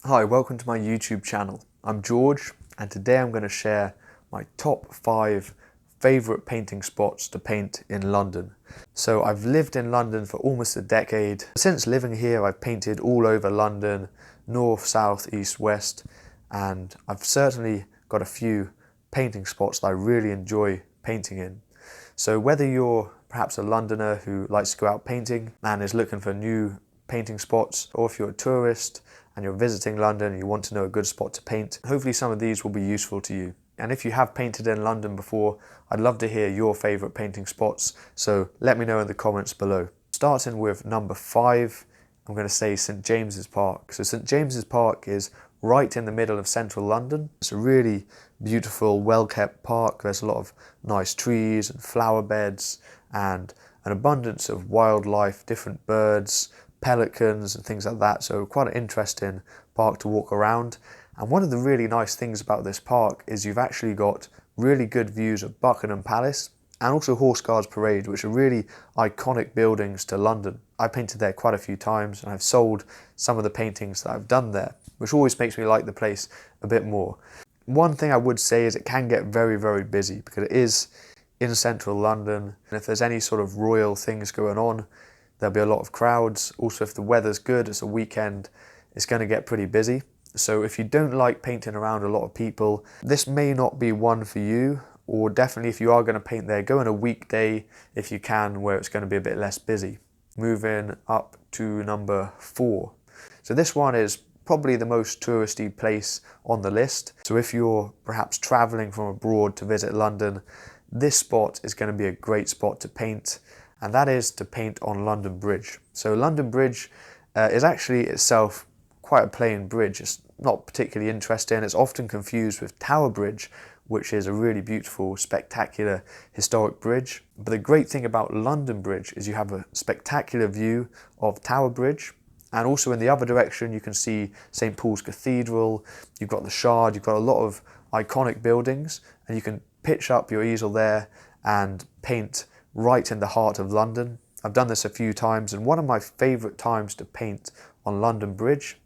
Hi, welcome to my YouTube channel. I'm George, and today I'm going to share my top 5 favourite painting spots to paint in London. So I've lived in London for almost a decade. Since living here, I've painted all over London, north, south, east, west, and I've certainly got a few painting spots that I really enjoy painting in. So whether you're perhaps a Londoner who likes to go out painting and is looking for new painting spots, or if you're a tourist and you're visiting London and you want to know a good spot to paint, hopefully some of these will be useful to you. And if you have painted in London before, I'd love to hear your favourite painting spots, so let me know in the comments below. Starting with number 5, I'm going to say St James's Park. So St James's Park is right in the middle of central London. It's a really beautiful, well-kept park. There's a lot of nice trees and flower beds and an abundance of wildlife, different birds, pelicans and things like that, so quite an interesting park to walk around. And one of the really nice things about this park is you've actually got really good views of Buckingham Palace and also Horse Guards Parade, which are really iconic buildings to London. I painted there quite a few times and I've sold some of the paintings that I've done there, which always makes me like the place a bit more. One thing I would say is it can get very, very busy because it is in central London, and if there's any sort of royal things going on, there'll be a lot of crowds. Also, if the weather's good, it's a weekend, it's going to get pretty busy. So if you don't like painting around a lot of people, this may not be one for you, or definitely if you are going to paint there, go on a weekday if you can, where it's going to be a bit less busy. Moving up to number 4. So this one is probably the most touristy place on the list. So if you're perhaps traveling from abroad to visit London, this spot is going to be a great spot to paint, and that is to paint on London Bridge. So London Bridge is actually itself quite a plain bridge. It's not particularly interesting. It's often confused with Tower Bridge, which is a really beautiful, spectacular, historic bridge. But the great thing about London Bridge is you have a spectacular view of Tower Bridge, and also in the other direction you can see St Paul's Cathedral, you've got the Shard, you've got a lot of iconic buildings, and you can pitch up your easel there and paint right in the heart of London. I've done this a few times, and one of my favourite times to paint on London Bridge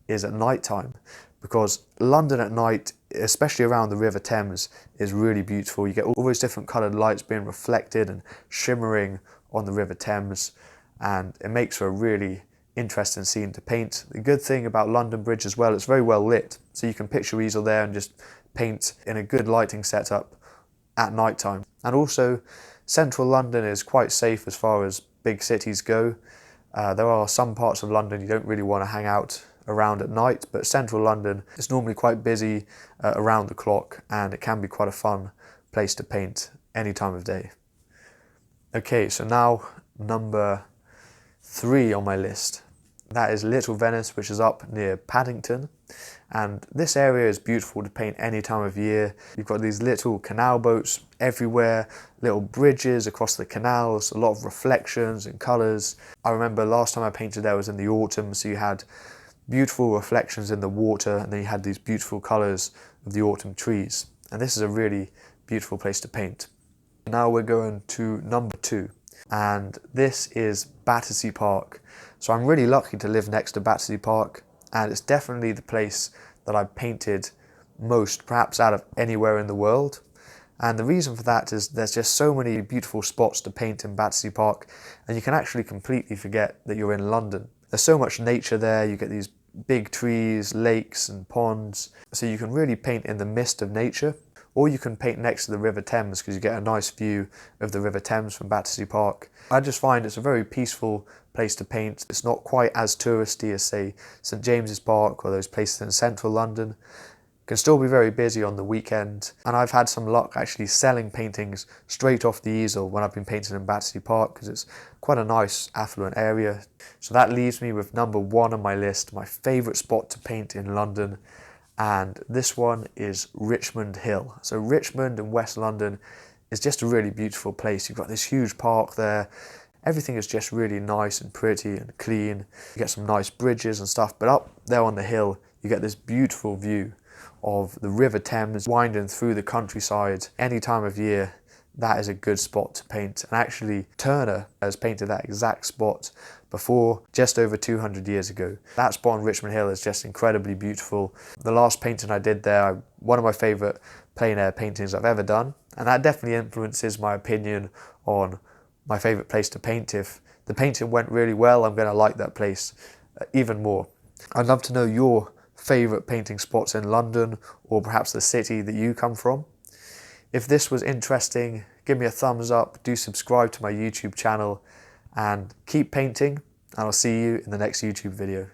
is at night time, because London at night, especially around the River Thames, is really beautiful. You get all those different coloured lights being reflected and shimmering on the River Thames, and it makes for a really interesting scene to paint. The good thing about London Bridge as well, it's very well lit, so you can pitch your easel there and just paint in a good lighting setup at night time. And also, central London is quite safe as far as big cities go. There are some parts of London you don't really want to hang out around at night, but central London is normally quite busy around the clock, and it can be quite a fun place to paint any time of day. Okay, so now number 3 on my list. That is Little Venice, which is up near Paddington. And this area is beautiful to paint any time of year. You've got these little canal boats everywhere, little bridges across the canals, a lot of reflections and colours. I remember last time I painted there was in the autumn, so you had beautiful reflections in the water, and then you had these beautiful colours of the autumn trees. And this is a really beautiful place to paint. Now we're going to number 2, and this is Battersea Park. So I'm really lucky to live next to Battersea Park, and it's definitely the place that I've painted most, perhaps out of anywhere in the world. And the reason for that is there's just so many beautiful spots to paint in Battersea Park, and you can actually completely forget that you're in London. There's so much nature there. You get these big trees, lakes and ponds, so you can really paint in the midst of nature, or you can paint next to the River Thames because you get a nice view of the River Thames from Battersea Park. I just find it's a very peaceful place to paint. It's not quite as touristy as, say, St James's Park or those places in central London. It can still be very busy on the weekend, and I've had some luck actually selling paintings straight off the easel when I've been painting in Battersea Park, because it's quite a nice affluent area. So that leaves me with number 1 on my list, my favourite spot to paint in London, and this one is Richmond Hill. So Richmond in West London is just a really beautiful place. You've got this huge park there. Everything is just really nice and pretty and clean. You get some nice bridges and stuff, but up there on the hill, you get this beautiful view of the River Thames winding through the countryside. Any time of year, that is a good spot to paint. And actually, Turner has painted that exact spot before, just over 200 years ago. That spot on Richmond Hill is just incredibly beautiful. The last painting I did there, one of my favourite plein air paintings I've ever done, and that definitely influences my opinion on my favourite place to paint. If the painting went really well, I'm going to like that place even more. I'd love to know your favourite painting spots in London, or perhaps the city that you come from. If this was interesting, give me a thumbs up, do subscribe to my YouTube channel, and keep painting, and I'll see you in the next YouTube video.